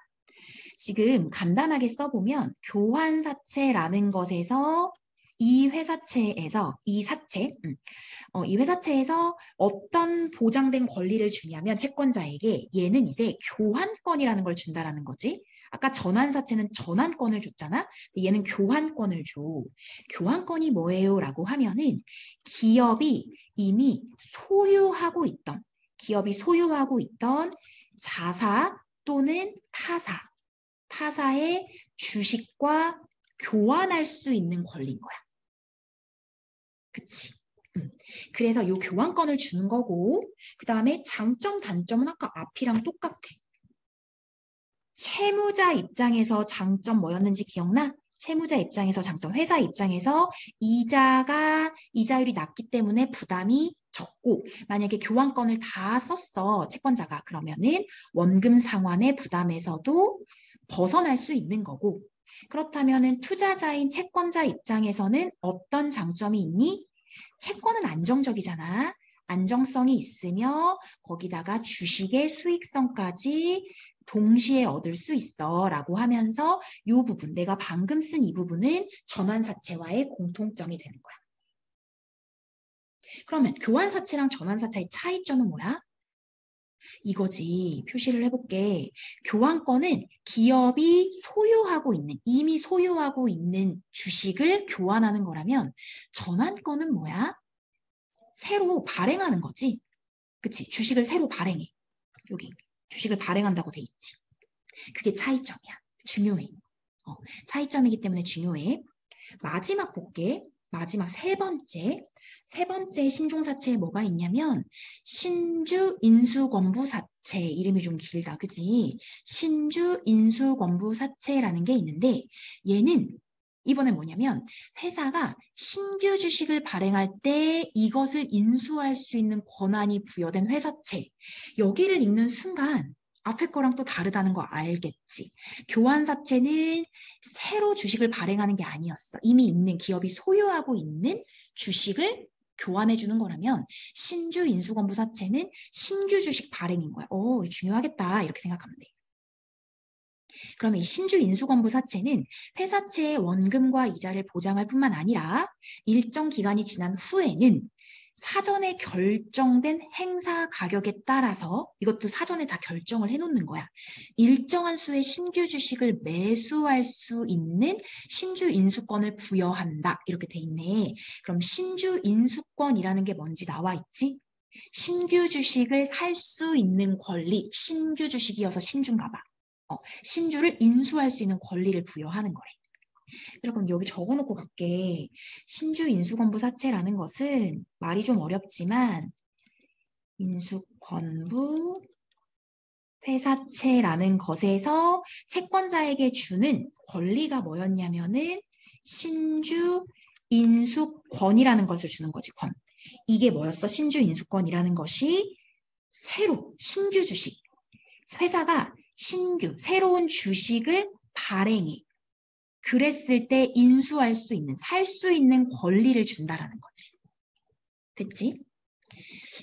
지금 간단하게 써보면 교환사채라는 것에서 이 회사채에서 이 회사채에서 어떤 보장된 권리를 주냐면 채권자에게 얘는 이제 교환권이라는 걸 준다라는 거지. 아까 전환사채는 전환권을 줬잖아. 얘는 교환권을 줘. 교환권이 뭐예요? 라고 하면은 기업이 이미 소유하고 있던 자사 또는 타사의 주식과 교환할 수 있는 권리인 거야. 그치? 그래서 이 교환권을 주는 거고 그 다음에 장점, 단점은 아까 앞이랑 똑같아. 채무자 입장에서 장점 뭐였는지 기억나? 채무자 입장에서 장점, 회사 입장에서 이자율이 낮기 때문에 부담이 적고 만약에 교환권을 다 썼어, 채권자가. 그러면은 원금 상환의 부담에서도 벗어날 수 있는 거고 그렇다면은 투자자인 채권자 입장에서는 어떤 장점이 있니? 채권은 안정적이잖아. 안정성이 있으며 거기다가 주식의 수익성까지 동시에 얻을 수 있어 라고 하면서 이 부분, 내가 방금 쓴 이 부분은 전환사채와의 공통점이 되는 거야. 그러면 교환사채랑 전환사채의 차이점은 뭐야? 이거지. 표시를 해볼게. 교환권은 기업이 이미 소유하고 있는 주식을 교환하는 거라면 전환권은 뭐야? 새로 발행하는 거지. 그치? 주식을 새로 발행해. 여기 주식을 발행한다고 돼 있지. 그게 차이점이야. 중요해. 차이점이기 때문에 중요해. 마지막 볼게. 마지막 세 번째 신종사채에 뭐가 있냐면 신주 인수권부사채. 이름이 좀 길다. 그치? 신주 인수권부사채라는 게 있는데 얘는 이번에 뭐냐면 회사가 신규 주식을 발행할 때 이것을 인수할 수 있는 권한이 부여된 회사채. 여기를 읽는 순간 앞에 거랑 또 다르다는 거 알겠지? 교환사채는 새로 주식을 발행하는 게 아니었어. 이미 있는 기업이 소유하고 있는 주식을 교환해 주는 거라면 신주 인수권부사채는 신규 주식 발행인 거야. 중요하겠다. 이렇게 생각하면 돼. 그러면 이 신주 인수권부사채는 회사채의 원금과 이자를 보장할 뿐만 아니라 일정 기간이 지난 후에는 사전에 결정된 행사 가격에 따라서 이것도 사전에 다 결정을 해놓는 거야. 일정한 수의 신규 주식을 매수할 수 있는 신주 인수권을 부여한다. 이렇게 돼 있네. 그럼 신주 인수권이라는 게 뭔지 나와 있지? 신규 주식을 살 수 있는 권리, 신규 주식이어서 신주인가 봐. 신주를 인수할 수 있는 권리를 부여하는 거래. 그럼 여기 적어놓고 갈게. 신주 인수권부 사채라는 것은 말이 좀 어렵지만 인수권부 회사채라는 것에서 채권자에게 주는 권리가 뭐였냐면은 신주 인수권이라는 것을 주는 거지, 권. 이게 뭐였어? 신주 인수권이라는 것이 새로 신규 주식. 회사가 신규 새로운 주식을 발행해. 그랬을 때 인수할 수 있는, 살 수 있는 권리를 준다라는 거지. 됐지?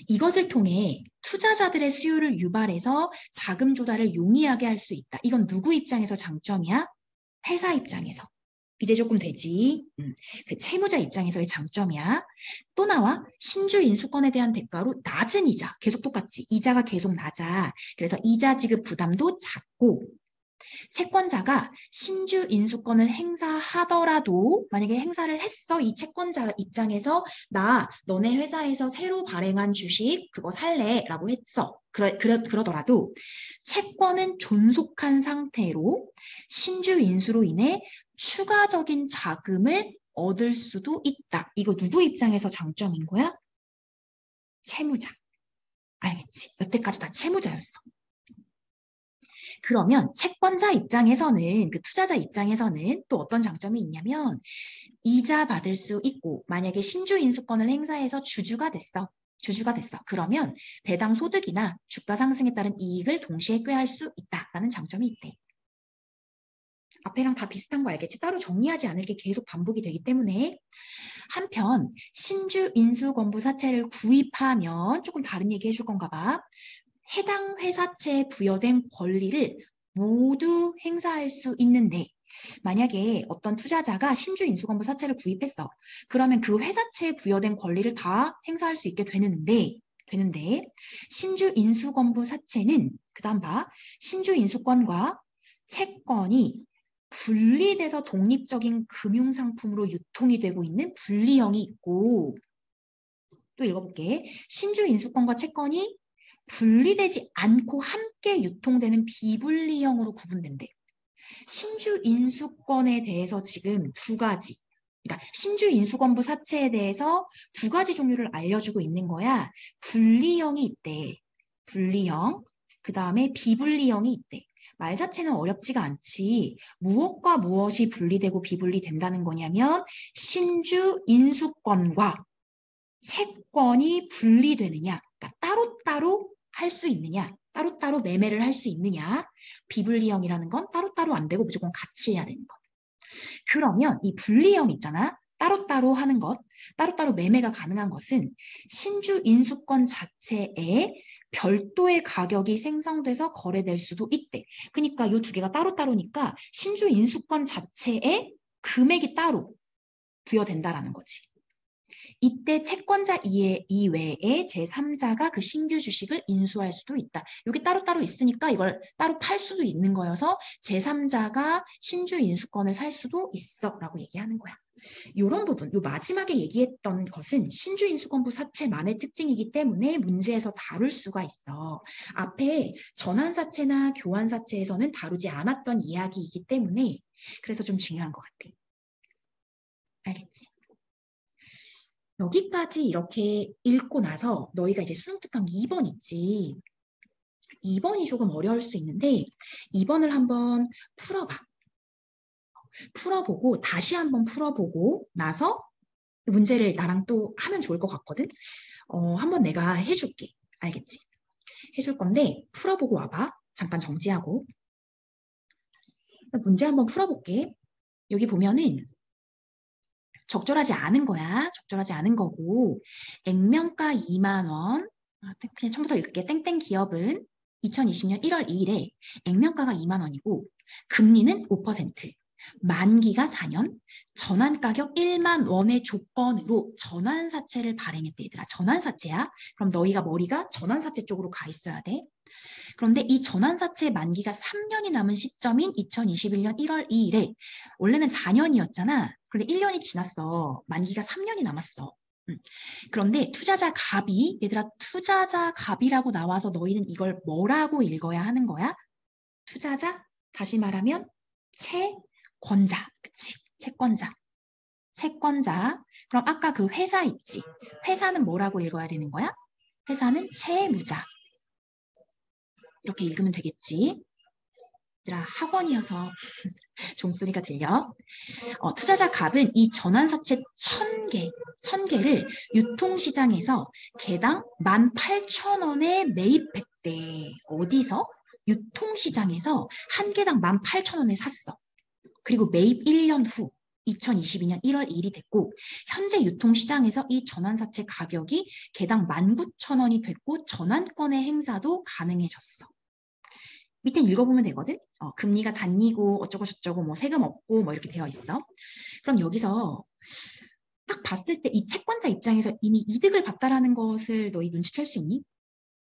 이것을 통해 투자자들의 수요를 유발해서 자금 조달을 용이하게 할 수 있다. 이건 누구 입장에서 장점이야? 회사 입장에서. 이제 조금 되지. 그 채무자 입장에서의 장점이야. 또 나와 신주 인수권에 대한 대가로 낮은 이자. 계속 똑같지. 이자가 계속 낮아. 그래서 이자 지급 부담도 작고 채권자가 신주 인수권을 행사하더라도 만약에 행사를 했어. 이 채권자 입장에서 너네 회사에서 새로 발행한 주식 그거 살래 라고 했어. 그러더라도 채권은 존속한 상태로 신주 인수로 인해 추가적인 자금을 얻을 수도 있다. 이거 누구 입장에서 장점인 거야? 채무자. 알겠지? 여태까지 다 채무자였어. 그러면 채권자 입장에서는, 그 투자자 입장에서는 또 어떤 장점이 있냐면 이자 받을 수 있고 만약에 신주 인수권을 행사해서 주주가 됐어. 그러면 배당 소득이나 주가 상승에 따른 이익을 동시에 꾀할 수 있다라는 장점이 있대. 앞에랑 다 비슷한 거 알겠지? 따로 정리하지 않을 게 계속 반복이 되기 때문에. 한편 신주 인수권부 사채를 구입하면 조금 다른 얘기 해줄 건가 봐. 해당 회사채에 부여된 권리를 모두 행사할 수 있는데 만약에 어떤 투자자가 신주 인수권부 사채를 구입했어. 그러면 그 회사채에 부여된 권리를 다 행사할 수 있게 되는데 신주 인수권부 사채는 그다음 봐. 신주 인수권과 채권이 분리돼서 독립적인 금융상품으로 유통이 되고 있는 분리형이 있고 또 읽어볼게. 신주 인수권과 채권이 분리되지 않고 함께 유통되는 비분리형으로 구분된대. 신주 인수권에 대해서 지금 두 가지, 그러니까 신주 인수권부 사채에 대해서 두 가지 종류를 알려주고 있는 거야. 분리형이 있대. 분리형. 그 다음에 비분리형이 있대. 말 자체는 어렵지가 않지. 무엇과 무엇이 분리되고 비분리된다는 거냐면 신주 인수권과 채권이 분리되느냐, 그러니까 따로따로 할 수 있느냐, 따로따로 매매를 할 수 있느냐, 비분리형이라는 건 따로따로 안 되고 무조건 같이 해야 되는 것. 그러면 이 분리형 있잖아, 따로따로 하는 것, 따로따로 매매가 가능한 것은 신주 인수권 자체에 별도의 가격이 생성돼서 거래될 수도 있대. 그러니까 이 두 개가 따로따로니까 신주 인수권 자체에 금액이 따로 부여된다라는 거지. 이때 채권자 이외에 제3자가 그 신규 주식을 인수할 수도 있다. 이게 따로따로 있으니까 이걸 따로 팔 수도 있는 거여서 제3자가 신주 인수권을 살 수도 있어 라고 얘기하는 거야. 이런 부분, 요 마지막에 얘기했던 것은 신주 인수권부 사채만의 특징이기 때문에 문제에서 다룰 수가 있어. 앞에 전환사채나 교환사채에서는 다루지 않았던 이야기이기 때문에 그래서 좀 중요한 것 같아. 알겠지? 여기까지 이렇게 읽고 나서 너희가 이제 수능 특강 2번 있지. 2번이 조금 어려울 수 있는데 2번을 한번 풀어봐. 풀어보고 다시 한번 풀어보고 나서 문제를 나랑 또 하면 좋을 것 같거든. 한번 내가 해줄게. 알겠지? 해줄 건데 풀어보고 와봐. 잠깐 정지하고. 문제 한번 풀어볼게. 여기 보면은 적절하지 않은 거야. 적절하지 않은 거고 액면가 2만 원. 그냥 처음부터 읽을게. 땡땡 기업은 2020년 1월 2일에 액면가가 2만 원이고 금리는 5%. 만기가 4년, 전환가격 1만 원의 조건으로 전환사채를 발행했대, 얘들아. 전환사채야? 그럼 너희가 머리가 전환사채 쪽으로 가 있어야 돼. 그런데 이 전환사채 만기가 3년이 남은 시점인 2021년 1월 2일에 원래는 4년이었잖아. 그런데 1년이 지났어. 만기가 3년이 남았어. 그런데 투자자 갑이, 얘들아, 투자자 갑이라고 나와서 너희는 이걸 뭐라고 읽어야 하는 거야? 투자자, 다시 말하면 채권자, 그치? 채권자. 채권자. 그럼 아까 그 회사 있지? 회사는 뭐라고 읽어야 되는 거야? 회사는 채무자. 이렇게 읽으면 되겠지? 얘들아, 학원이어서 종소리가 들려. 투자자 갑은 이 전환사채 1000개를 유통시장에서 개당 18,000원에 매입했대. 어디서? 유통시장에서 한 개당 18,000원에 샀어. 그리고 매입 1년 후 2022년 1월 1일이 됐고 현재 유통시장에서 이 전환사채 가격이 개당 19,000원이 됐고 전환권의 행사도 가능해졌어. 밑에 읽어보면 되거든. 금리가 단리고 어쩌고 저쩌고 뭐 세금 없고 뭐 이렇게 되어 있어. 그럼 여기서 딱 봤을 때 이 채권자 입장에서 이미 이득을 봤다라는 것을 너희 눈치챌 수 있니?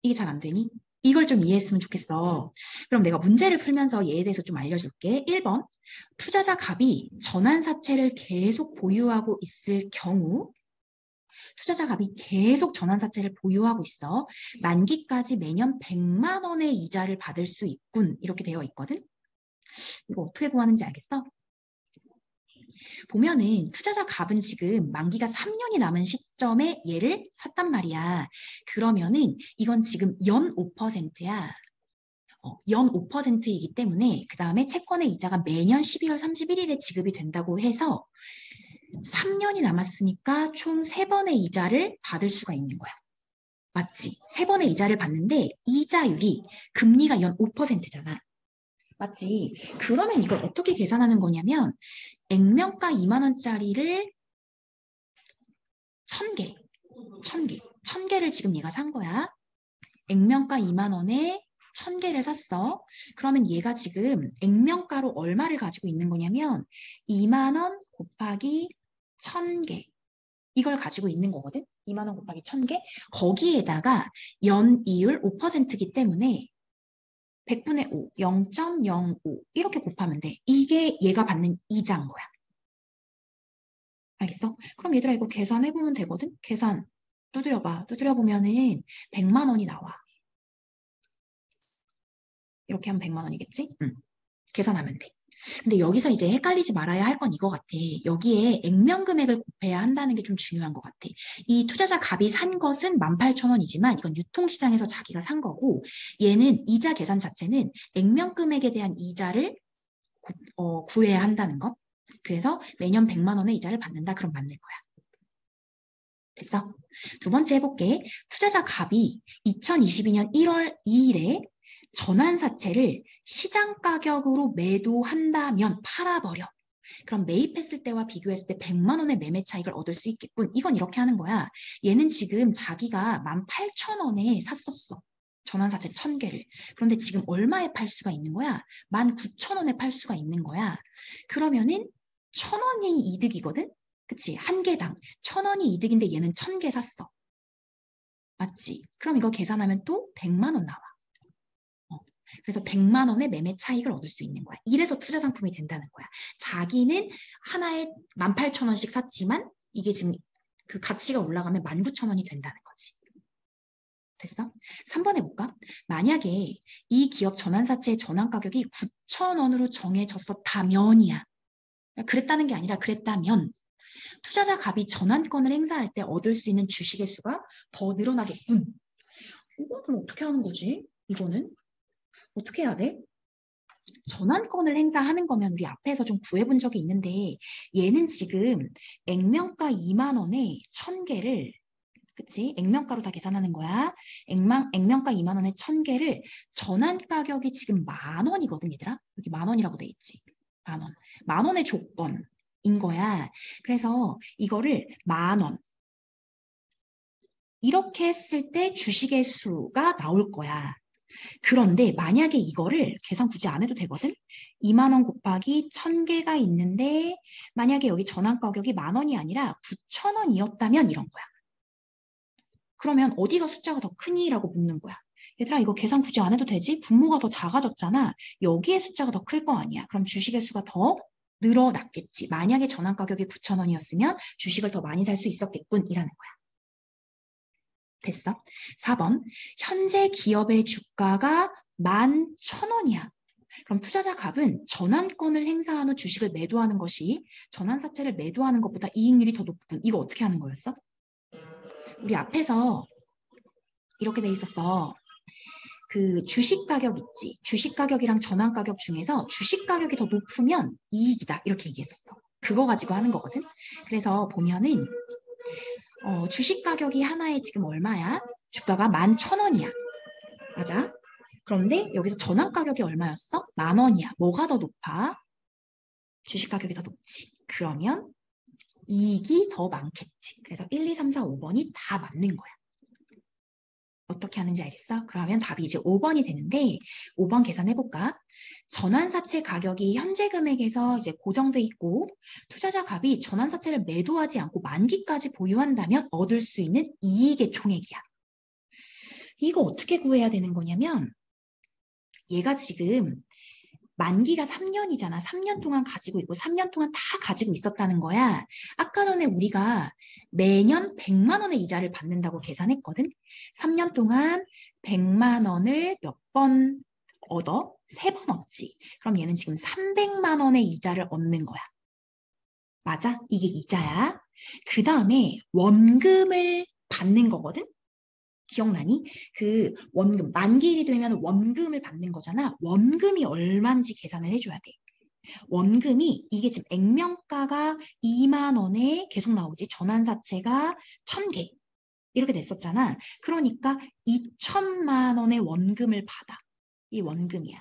이게 잘 안 되니? 이걸 좀 이해했으면 좋겠어. 그럼 내가 문제를 풀면서 얘에 대해서 좀 알려줄게. 1번, 투자자 갑이 전환사채를 계속 보유하고 있을 경우 투자자 갑이 계속 전환사채를 보유하고 있어. 만기까지 매년 100만 원의 이자를 받을 수 있군. 이렇게 되어 있거든. 이거 어떻게 구하는지 알겠어? 보면은 투자자 갑은 지금 만기가 3년이 남은 시점에 얘를 샀단 말이야. 그러면은 이건 지금 연 5%야. 연 5%이기 때문에 그 다음에 채권의 이자가 매년 12월 31일에 지급이 된다고 해서 3년이 남았으니까 총 3번의 이자를 받을 수가 있는 거야. 맞지? 3번의 이자를 받는데 이자율이 금리가 연 5%잖아. 맞지? 그러면 이걸 어떻게 계산하는 거냐면 액면가 2만 원짜리를 1000개를 지금 얘가 산 거야. 액면가 2만 원에 1000개를 샀어. 그러면 얘가 지금 액면가로 얼마를 가지고 있는 거냐면 2만 원 곱하기 1000개. 이걸 가지고 있는 거거든. 2만 원 곱하기 1000개. 거기에다가 연이율 5%이기 때문에 100분의 5, 0.05 이렇게 곱하면 돼. 이게 얘가 받는 이자인 거야. 알겠어? 그럼 얘들아 이거 계산해보면 되거든? 계산 두드려봐. 두드려보면은 100만 원이 나와. 이렇게 하면 100만 원이겠지? 응. 계산하면 돼. 근데 여기서 이제 헷갈리지 말아야 할 건 이거 같아. 여기에 액면 금액을 곱해야 한다는 게 좀 중요한 것 같아. 이 투자자 갑이 산 것은 18,000원이지만 이건 유통시장에서 자기가 산 거고 얘는 이자 계산 자체는 액면 금액에 대한 이자를 구해야 한다는 것. 그래서 매년 100만 원의 이자를 받는다. 그럼 맞는 거야. 됐어? 두 번째 해볼게. 투자자 갑이 2022년 1월 2일에 전환사채를 시장 가격으로 매도한다면 팔아버려. 그럼 매입했을 때와 비교했을 때 100만 원의 매매 차익을 얻을 수 있겠군. 이건 이렇게 하는 거야. 얘는 지금 자기가 18,000원에 샀었어. 전환사채 1000개를. 그런데 지금 얼마에 팔 수가 있는 거야? 19,000원에 팔 수가 있는 거야. 그러면은 1,000원이 이득이거든? 그치? 한 개당 1,000원이 이득인데 얘는 1000개 샀어. 맞지? 그럼 이거 계산하면 또 100만 원 나와. 그래서 100만 원의 매매 차익을 얻을 수 있는 거야. 이래서 투자 상품이 된다는 거야. 자기는 하나에 18,000원씩 샀지만 이게 지금 그 가치가 올라가면 19,000원이 된다는 거지. 됐어? 3번 해볼까? 만약에 이 기업 전환사채의 전환가격이 9,000원으로 정해졌었다면이야. 그랬다는 게 아니라 그랬다면 투자자 갑이 전환권을 행사할 때 얻을 수 있는 주식의 수가 더 늘어나겠군. 이거는 어떻게 하는 거지? 이거는? 어떻게 해야 돼? 전환권을 행사하는 거면 우리 앞에서 좀 구해본 적이 있는데 얘는 지금 액면가 2만 원에 1000개를 그치? 액면가로 다 계산하는 거야. 액면가 2만 원에 1000개를 전환 가격이 지금 10,000원이거든 얘들아. 여기 10,000원이라고 돼 있지. 10,000원. 10,000원의 조건인 거야. 그래서 이거를 10,000원. 이렇게 했을 때 주식의 수가 나올 거야. 그런데 만약에 이거를 계산 굳이 안 해도 되거든? 2만 원 곱하기 1000개가 있는데 만약에 여기 전환 가격이 10,000원이 아니라 9,000원이었다면 이런 거야. 그러면 어디가 숫자가 더 크니? 라고 묻는 거야. 얘들아 이거 계산 굳이 안 해도 되지? 분모가 더 작아졌잖아. 여기에 숫자가 더 클 거 아니야. 그럼 주식의 수가 더 늘어났겠지. 만약에 전환 가격이 9,000원이었으면 주식을 더 많이 살 수 있었겠군. 이라는 거야. 됐어? 4번. 현재 기업의 주가가 11,000원이야. 그럼 투자자 갑은 전환권을 행사한 후 주식을 매도하는 것이 전환사채를 매도하는 것보다 이익률이 더 높군. 이거 어떻게 하는 거였어? 우리 앞에서 이렇게 돼 있었어. 그 주식 가격 있지. 주식 가격이랑 전환 가격 중에서 주식 가격이 더 높으면 이익이다. 이렇게 얘기했었어. 그거 가지고 하는 거거든. 그래서 보면은 주식 가격이 하나에 지금 얼마야? 주가가 11,000원이야. 맞아? 그런데 여기서 전환 가격이 얼마였어? 10,000원이야. 뭐가 더 높아? 주식 가격이 더 높지. 그러면 이익이 더 많겠지. 그래서 1, 2, 3, 4, 5번이 다 맞는 거야. 어떻게 하는지 알겠어? 그러면 답이 이제 5번이 되는데 5번 계산해볼까? 전환사채 가격이 현재 금액에서 이제 고정돼 있고 투자자 갑이 전환사채를 매도하지 않고 만기까지 보유한다면 얻을 수 있는 이익의 총액이야. 이거 어떻게 구해야 되는 거냐면 얘가 지금 만기가 3년이잖아. 3년 동안 가지고 있고 3년 동안 다 가지고 있었다는 거야. 아까 전에 우리가 매년 100만 원의 이자를 받는다고 계산했거든. 3년 동안 100만 원을 몇 번 얻어? 3번 얻지. 그럼 얘는 지금 300만 원의 이자를 얻는 거야. 맞아? 이게 이자야. 그 다음에 원금을 받는 거거든. 기억나니? 그 원금, 만기일이 되면 원금을 받는 거잖아. 원금이 얼마인지 계산을 해줘야 돼. 원금이 이게 지금 액면가가 2만 원에 계속 나오지. 전환사채가 1,000개. 이렇게 됐었잖아. 그러니까 2천만 원의 원금을 받아. 이 원금이야.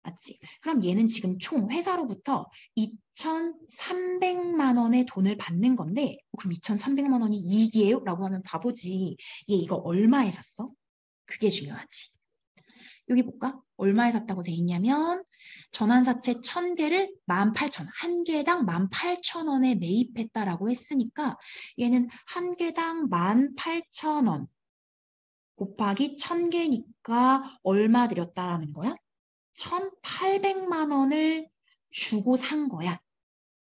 맞지? 그럼 얘는 지금 총 회사로부터 2,300만 원의 돈을 받는 건데 그럼 2,300만 원이 이익이에요? 라고 하면 바보지. 얘 이거 얼마에 샀어? 그게 중요하지. 여기 볼까? 얼마에 샀다고 돼 있냐면 전환사채 1,000개를 18,000원, 한 개당 18,000원에 매입했다라고 했으니까 얘는 한 개당 18,000원 곱하기 1,000개니까 얼마 들였다라는 거야? 1,800만 원을 주고 산 거야.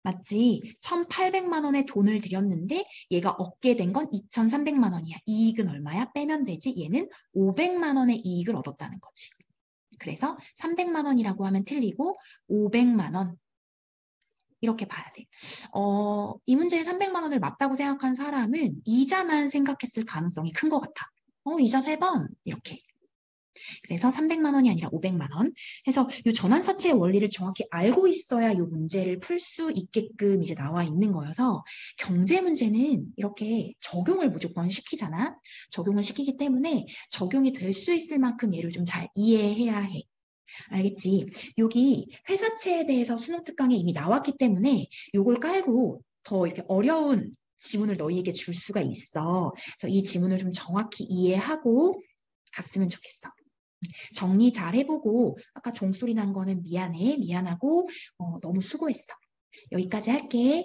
맞지? 1,800만 원의 돈을 들였는데 얘가 얻게 된 건 2,300만 원이야. 이익은 얼마야? 빼면 되지. 얘는 500만 원의 이익을 얻었다는 거지. 그래서 300만 원이라고 하면 틀리고 500만 원. 이렇게 봐야 돼. 이 문제에 300만 원을 맞다고 생각한 사람은 이자만 생각했을 가능성이 큰 것 같아. 이자 3번. 이렇게. 그래서 300만 원이 아니라 500만 원. 해서 이 전환사채의 원리를 정확히 알고 있어야 이 문제를 풀 수 있게끔 이제 나와 있는 거여서 경제 문제는 이렇게 적용을 무조건 시키잖아. 적용을 시키기 때문에 적용이 될 수 있을 만큼 얘를 좀 잘 이해해야 해. 알겠지? 여기 회사채에 대해서 수능 특강에 이미 나왔기 때문에 이걸 깔고 더 이렇게 어려운 지문을 너희에게 줄 수가 있어. 그래서 이 지문을 좀 정확히 이해하고 갔으면 좋겠어. 정리 잘 해보고 아까 종소리 난 거는 미안해, 미안하고 너무 수고했어. 여기까지 할게.